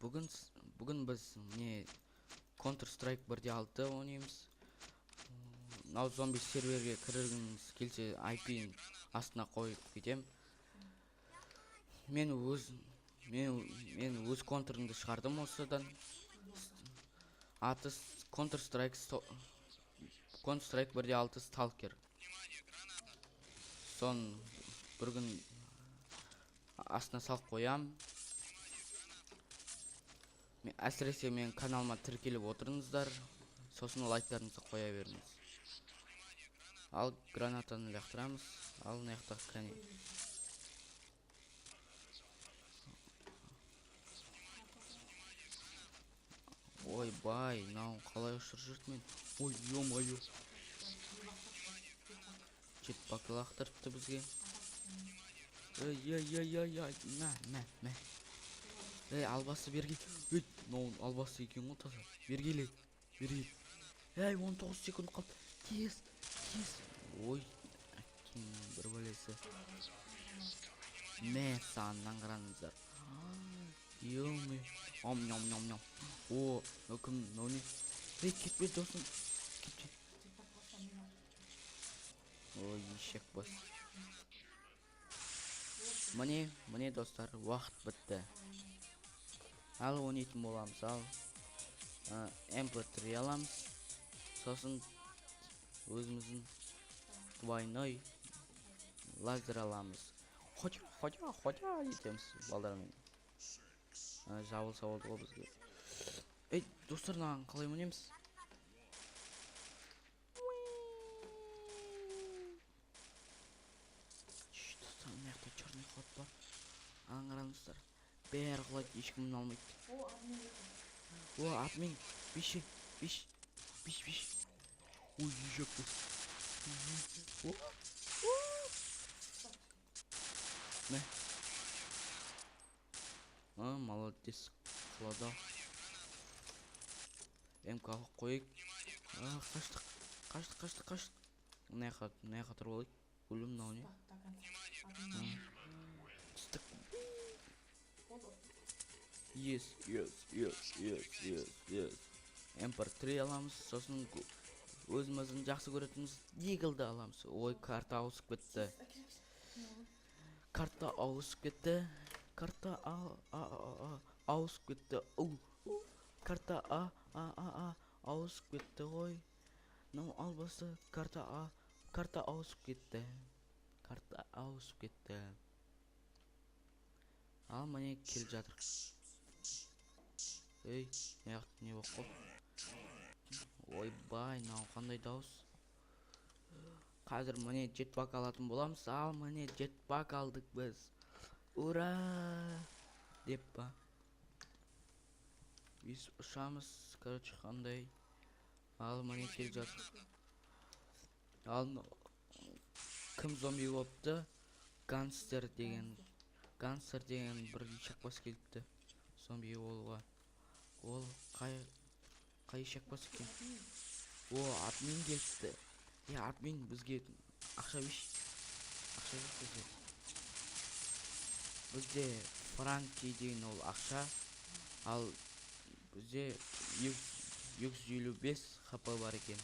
бүгін біз не Counter Strike 1.6 ойнаймыз. Мынау зомби серверге кіргіңіз келсе IP-ін астына қойып кетем. Мен өз контурымды шығардым осыдан. Аты Counter Strike 1.6 Stalker. Сон бір күн астына салып қоям. Әсіресе мен каналыма тіркеліп отырыңыздар. Сосын лайктарыңызды қоя беріңіз. Ал гранатаны лақтырамыз. Ал наяқтақ кәне. Ой бай, мынау қалай ұшыр жүрді мен. Ой, ё-моё. Жетпак лақтырыпты бізге. Ай, мә. Албасы берге. Мынау албасы екен ғой таза. Бергеле. 19 секунд қалды. Тез. Ой, бір бөлесі. Мә санынан қараңыздар. Ё-ме. Ням. О, өкім, не? Кетпе досым. Кетпе. Ой, ешек бас. Міне достар, уақыт бітті. Ал ойнайтын боламыз, ал MP3 аламыз. Сосын өзіміздің двойной лазер аламыз. Хотя етеміз балдармен. Жабылса болды ғой бізге. Достар, қалай ойнаймыз? Достар, мынақты черный ход бар. Аңғараңыздар. Бәрі құлайды, ешкімін алмайды. О, админ, биш. Ой, ешек бұл. Мә. Молодец, құлады. МК-ға қойып. Қаштық. Мынаяққа тұрып алайық. Өлім мынау не? Түстік. Yes. MP3 аламыз, сосын өзіміздің жақсы көретініміз Deagle'ды аламыз. Ой, карта ауысып кетті. Карта ауысып кетті. Ауысып кетті ғой. Мынау албасы карта ауысып кетті. Ал міне келіп жатыр. Ей, не болып қол? Ой бай, мынау қандай дауыс? Қазір міне жетпак алатын боламыз. Ал міне жетпак алдық біз. Ура! Деп па. Біз ұшамыз, короче, қандай. Ал міне келіп жатыр. Ал кім зомби болыпты? Гангстер деген бір ешек бас келіпті. Зомби болуға. Ол қай ешек бас екен? О, админ келіпті. Админ бізге ақша беш бізге. Бізде Франки деген ол ақша. Ал бізде 255 хп бар екен.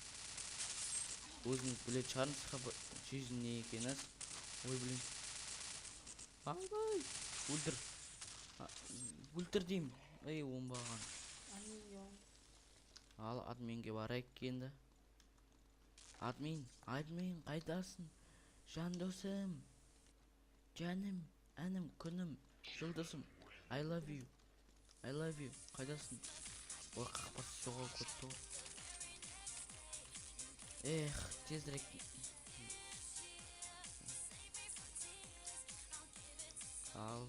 Өзіңіз біле шығарыңыз жизнь не екені. Ой, блин. Ай, өлтір деймін. Оңбаған. Ал админге барайық енді. Админ, қайдасың? Жан досым. Жаным, әнім, күнім, жұлдызым. I love you. Қайдасың? Ой, қақпасы жоғал көтті ғой. Тезірек. Ал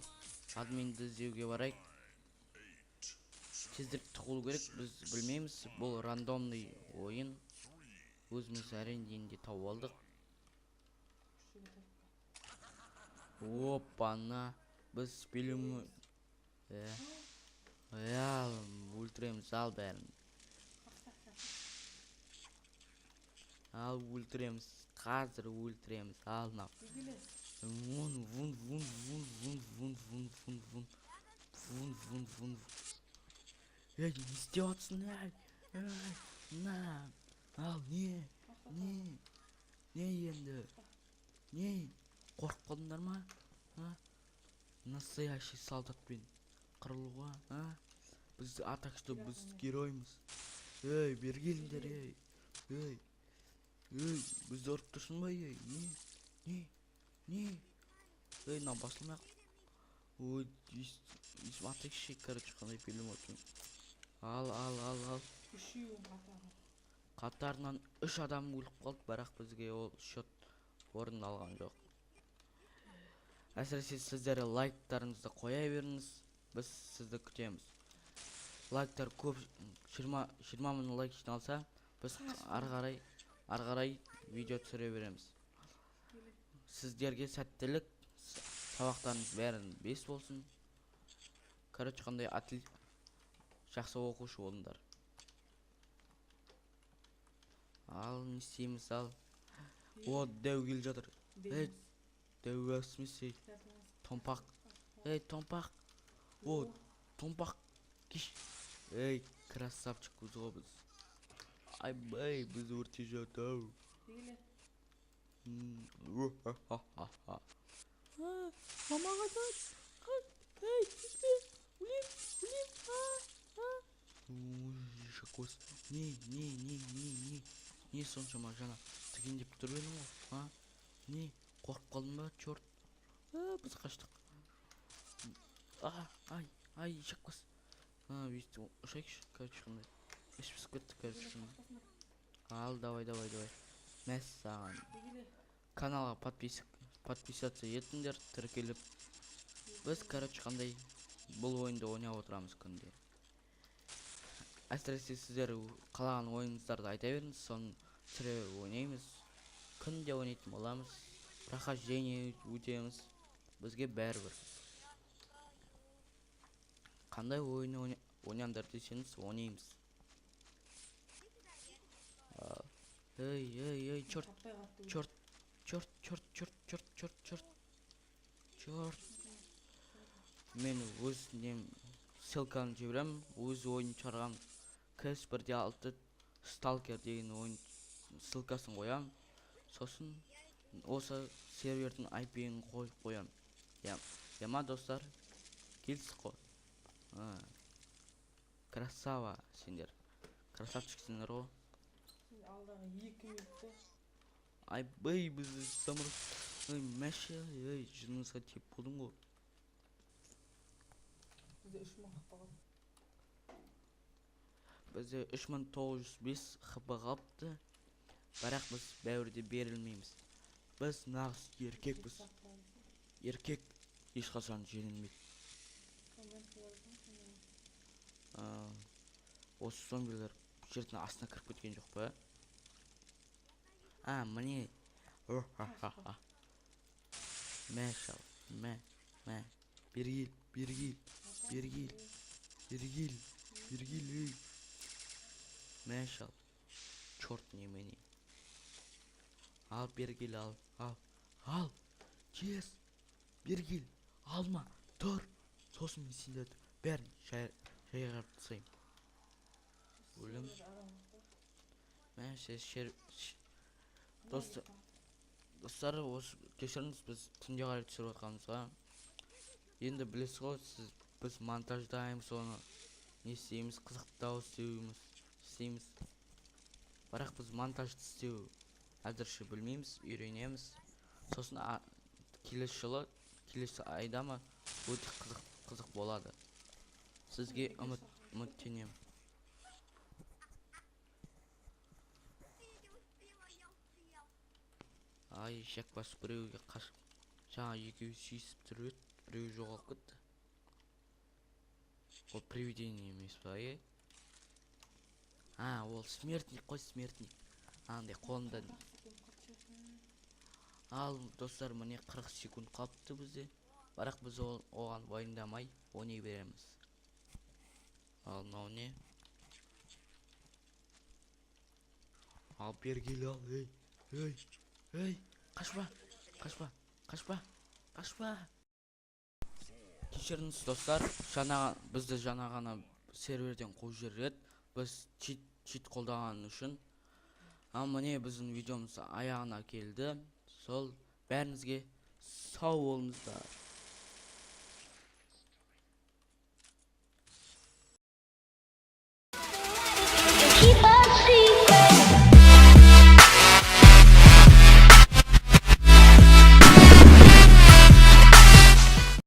админді іздеуге барайық. Тезірек тұғылу керек, біз білмейміз. Бұл рандомный ойын. Өзіміз әрендейінде тауып алдық. Опана, біз білім... өлтіреміз, ал бәрін. Ал өлтіреміз, қазір өлтіреміз, ал нау. Вун. не істеп жатсың? На, ал, не енді? Не? Қорқып қалдыңдар ма? Настоящий солдатпен қырылуға, Біз атак что, біз героймыз. Бері келіңдер, бізді ұрып тұрсың ба, Не? На басылмай ақ. Ой, смотри, короче, қандай фильм отыр. Ал. Қатарынан 3 адам өліп қалды, бірақ бізге ол счет орын алған жоқ. Әсіресе сіздер лайктарыңызды қоя беріңіз, біз сізді күтеміз. Лайктар көп, 20 мың лайк жиналса, біз ары қарай видео түсіре береміз. Сіздерге сәттілік, сабақтарыңыз бәрін 5 болсын. Короче, қандай жақсы оқушы болыңдар. Ал, не істейміз, ал? О, дәу келе жатыр. Дәу әсмесе. Томпақ. Томпақ. О, Томпақ. Кеш. Красавчик біз ғой біз. Айбай, біз өрте жатау. Мама қайтады. Кеспе. Өлем. Шакос. Не соншама жана тігендеп тұр едің ғой? Не? Қорқып қалдың ба, чорт? Біз қаштық. Ай, шакос. Бүйтіп ұшайықшы, короче, қандай. Ішпіз көттік, короче. Ал, давай. Мәс саған. Каналға подписаться етіңдер, тіркеліп. Біз, короче, қандай бұл ойынды ойнап отырамыз күнде. Әсіресе сіздер қалаған ойыңыздарды айта беріңіз, соны түсіре ойнаймыз. Күнде ойнайтын боламыз. Прохождение өтеміз. Бізге бәрібір. Қандай ойын ойнаңдар десеңіз, ойнаймыз. Чорт. Мен өз ссылканы жіберем, өз ойын шығарған CS1.6 Stalker деген ойын ссылкасын қоям. Сосын осы сервердің IP-ін қойып қоям. Яма достар, келсіз қой. Красава сендер. Красавчиксіңдер ғой. Алдағы 2 минутта. Айбай, бізді самұрып. Мәші, жыныңызға теп болдың ғой. Бізде 3000 хп қалды. Бізде 3905 хп қалыпты. Бірақ біз бәуірде берілмейміз. Біз нағыз еркекпіз. Еркек ешқашан жеңілмейді. Осы зомбилер жердің астына кіріп кеткен жоқ па? Міне. Мәшал. Бергел. Мәшал. Чорт немене. Ал, бергел, ал. Чес. Бергел. Алма. Тұр. Сосын мен сендерді бәрін жайғарып тастайым. Өлім. Достар, кешіріңіз, біз түнде қарай түсіріп отқанымызға. Енді білесіз ғой, біз монтаждаймыз оны. Не істейміз, қызықтау істейміз. Бірақ біз монтажды істеу әзірше білмейміз, үйренеміз. Сосын келесі айда ма өте қызық болады. Сізге үміттенем. Ай, шақпас біреуге қашып. Жаңа екеуі сүйісіп тұр еді, біреуі жоғалып кетті. Ол привидение емес па, ол смертник қой, смертник. Андай қолында. Ал, достар, міне 40 секунд қалыпты бізде. Бірақ біз оған уайымдамай ойнай береміз. Ал, мынау не? Ал, бергел ал, қашпа. Кешіріңіз достар, бізді жаңа ғана серверден кууп жиберет. Biz cheat колдоган үчүн. Міне биздин видеомуз аягына келди. Сол бәріңізге сау болыңыздар.